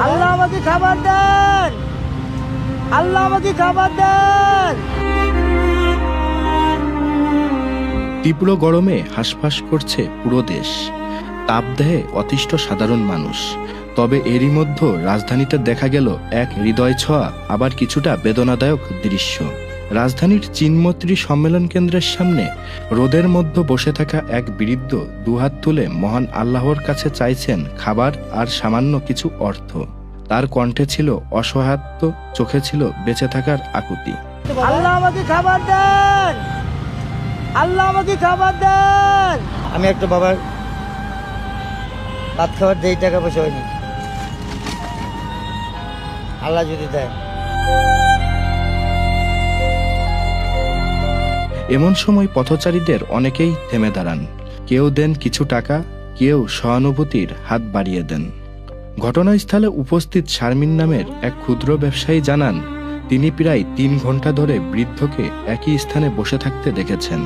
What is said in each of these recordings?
আল্লাহ আমাকে খাবার দেন, আল্লাহ আমাকে খাবার দেন। তীব্র গরমে হাঁসফাঁস করছে পুরো দেশ। তাপদেহে অতিষ্ঠ সাধারণ মানুষ। তবে এরই মধ্যে রাজধানীতে দেখা গেল এক হৃদয় ছোঁয়া আবার কিছুটা বেদনাদায়ক দৃশ্য। রাজধানীর চিনমৈত্রী সম্মেলন কেন্দ্রের সামনে রোদের মধ্যে বসে থাকা এক বৃদ্ধ দুহাত তুলে মহান আল্লাহর কাছে চাইছেন খাবার আর সামান্য কিছু অর্থ। তার কণ্ঠে ছিল অসহায়ত্ব, চোখে ছিল বেঁচে থাকার আকুতি। আল্লাহ আমাকে খাবার দেন, আল্লাহ আমাকে খাবার দেন। আমি একটা বাবার ভাত খাওয়ার যেই টাকা পয়সা হয়নি, আল্লাহ যদি দেয়। এমন সময় পথচারীদের অনেকেই থেমে দাঁড়ান। কেউ দেন কিছু টাকা, কেউ সহানুভূতির হাত বাড়িয়ে দেন। ঘটনাস্থলে উপস্থিত শারমিন নামের এক ক্ষুদ্র ব্যবসায়ী জানান, তিনি প্রায় 3 ঘন্টা ধরে বৃদ্ধকে একই স্থানে বসে থাকতে দেখেছেন।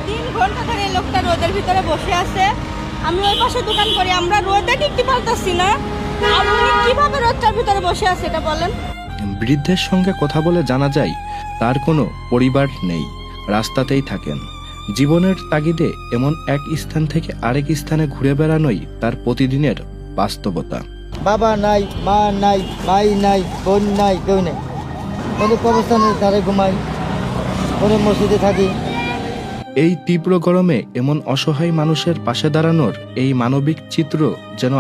3 ঘন্টা ধরে এই লোকটা রোদের ভিতরে বসে আছে। আমি ওই পাশে দোকান করি, আমরা রোদে টিকতে পারতাছি না। আপনি কিভাবে রোদটার ভিতরে বসে আছে এটা বলেন? বৃদ্ধের সঙ্গে কথা বলে জানা যায় তার কোনো পরিবার নেই, রাস্তাতেই থাকেন। জীবনের তাগিদে এমন এক স্থান থেকে আরেক স্থানে ঘুরে বেড়ানোই তার প্রতিদিনের বাস্তবতা। বাবা নাই, মা নাই, ভাই নাই, বোন নাই, কেউ নেই। কোনো কবরস্থানের ধারে ঘুমাই, কোনো মসজিদে থাকি। এই তীব্র গরমে এমন অসহায় মানুষের পাশে দাঁড়ানোর এই মানবিক চিত্র যেন